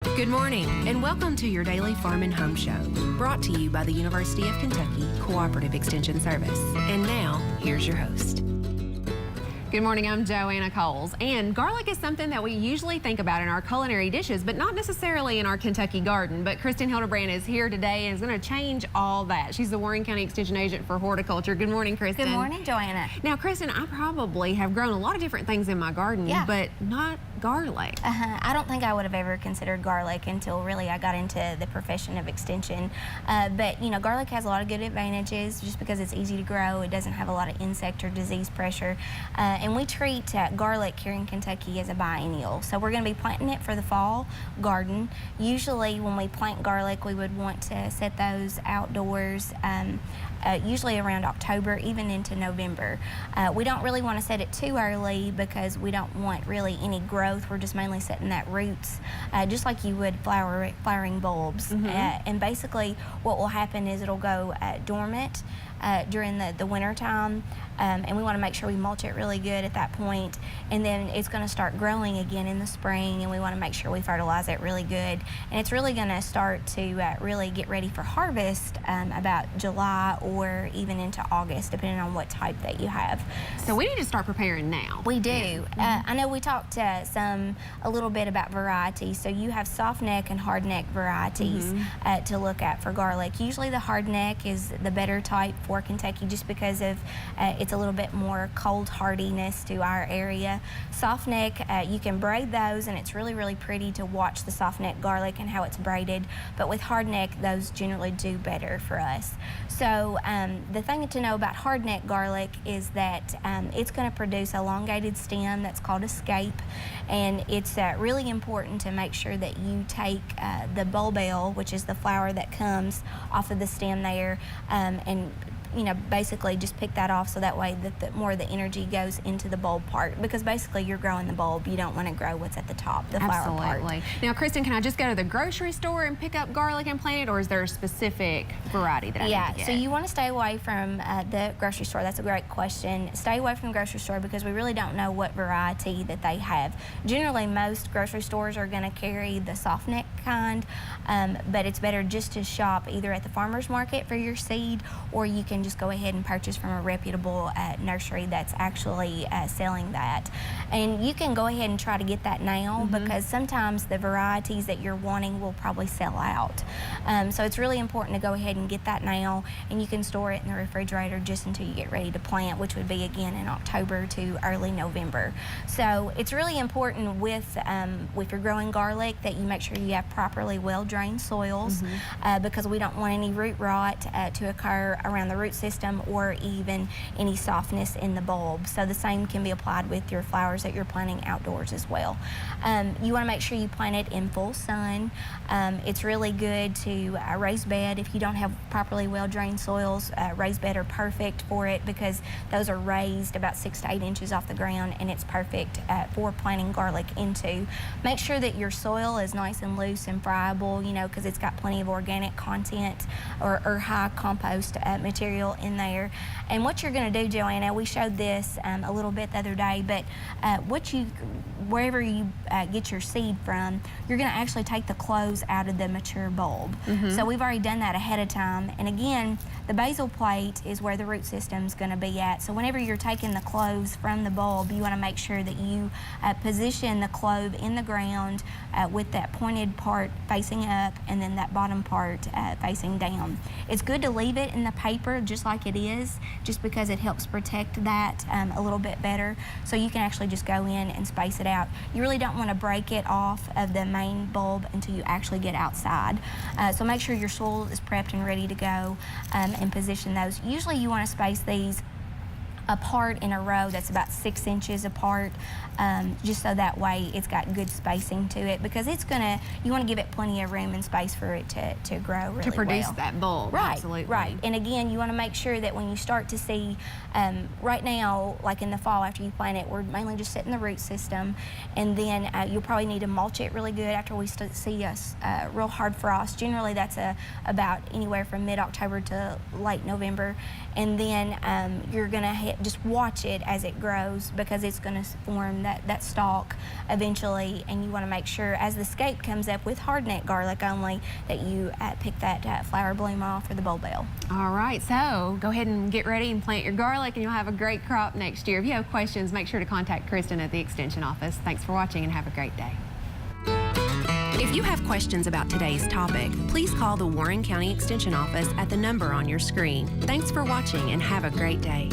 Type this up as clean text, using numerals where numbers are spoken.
Good morning, and welcome to your daily Farm and Home Show, brought to you by the University of Kentucky Cooperative Extension Service. And now, here's your host. Good morning, I'm Joanna Coles, and garlic is something that we usually think about in our culinary dishes, but not necessarily in our Kentucky garden. But Kristin Hildabrand is here today and is going to change all that. She's the Warren County Extension Agent for Horticulture. Good morning, Kristin. Good morning, Joanna. Now, Kristin, I probably have grown a lot of different things in my garden, but not garlic. I don't think I would have ever considered garlic until really I got into the profession of extension. But you know, garlic has a lot of good advantages just because it's easy to grow. It doesn't have a lot of insect or disease pressure. And we treat garlic here in Kentucky as a biennial. So we're going to be planting it for the fall garden. Usually when we plant garlic, we would want to set those outdoors usually around October, even into November. We don't really want to set it too early because we don't want really any growth. We're just mainly setting that roots, just like you would flowering bulbs. And basically what will happen is it'll go dormant during the winter time, and we want to make sure we mulch it really good at that point, and then it's going to start growing again in the spring, and we want to make sure we fertilize it really good, and it's really going to start to really get ready for harvest about July or even into August, depending on what type that you have. So we need to start preparing now. We do. I know we talked a little bit about varieties. So you have soft neck and hard neck varieties to look at for garlic. Usually the hard neck is the better type for Kentucky just because of it's a little bit more cold hardiness to our area. Soft neck, you can braid those, and it's really, really pretty to watch the soft neck garlic and how it's braided. But with hard neck, those generally do better for us. So the thing to know about hard neck garlic is that it's going to produce elongated stem that's called escape, and it's really important to make sure that you take the bulbil, which is the flower that comes off of the stem there, and you know, basically just pick that off so that way that more of the energy goes into the bulb part, because basically you're growing the bulb. You don't want to grow what's at the top, the flower part. Now, Kristin, can I just go to the grocery store and pick up garlic and plant it, or is there a specific variety that I need to get? So you want to stay away from the grocery store. That's a great question. Stay away from the grocery store because we really don't know what variety that they have. Generally, most grocery stores are going to carry the soft neck kind, but it's better just to shop either at the farmer's market for your seed, or you can just go ahead and purchase from a reputable nursery that's actually selling that. And you can go ahead and try to get that now because sometimes the varieties that you're wanting will probably sell out. So it's really important to go ahead and get that now, and you can store it in the refrigerator just until you get ready to plant, which would be again in October to early November. So it's really important with if you're growing garlic that you make sure you have properly well-drained soils because we don't want any root rot to occur around the root system or even any softness in the bulb. So the same can be applied with your flowers that you're planting outdoors as well. You want to make sure you plant it in full sun. It's really good to raised bed. If you don't have properly well-drained soils, raised bed are perfect for it because those are raised about 6 to 8 inches off the ground, and it's perfect for planting garlic into. Make sure that your soil is nice and loose and friable, you know, because it's got plenty of organic content or high compost material in there. And what you're going to do, Joanna, we showed this a little bit the other day, but wherever you get your seed from, you're going to actually take the clothes out of the mature bulb. So we've already done that ahead of time. And again, the basal plate is where the root system's going to be at. So whenever you're taking the cloves from the bulb, you want to make sure that you position the clove in the ground with that pointed part facing up and then that bottom part facing down. It's good to leave it in the paper just like it is, just because it helps protect that a little bit better. So you can actually just go in and space it out. You really don't want to break it off of the main bulb until you actually get outside. So make sure your soil is prepped and ready to go and position those. Usually you want to space these apart in a row that's about 6 inches apart, just so that way it's got good spacing to it, because it's gonna, you want to give it plenty of room and space for it to grow really well. To produce that bulb, right, absolutely. Right, and again, you want to make sure that when you start to see, right now, like in the fall after you plant it, we're mainly just setting the root system, and then you'll probably need to mulch it really good after we see a real hard frost. Generally that's about anywhere from mid-October to late November, and then you're gonna just watch it as it grows, because it's going to form that stalk eventually, and you want to make sure as the scape comes up with hardneck garlic only that you pick that flower bloom off or the bulbil. All right, so go ahead and get ready and plant your garlic, and you'll have a great crop next year. If you have questions, make sure to contact Kristin at the Extension office. Thanks for watching and have a great day. If you have questions about today's topic, please call the Warren County Extension office at the number on your screen. Thanks for watching and have a great day.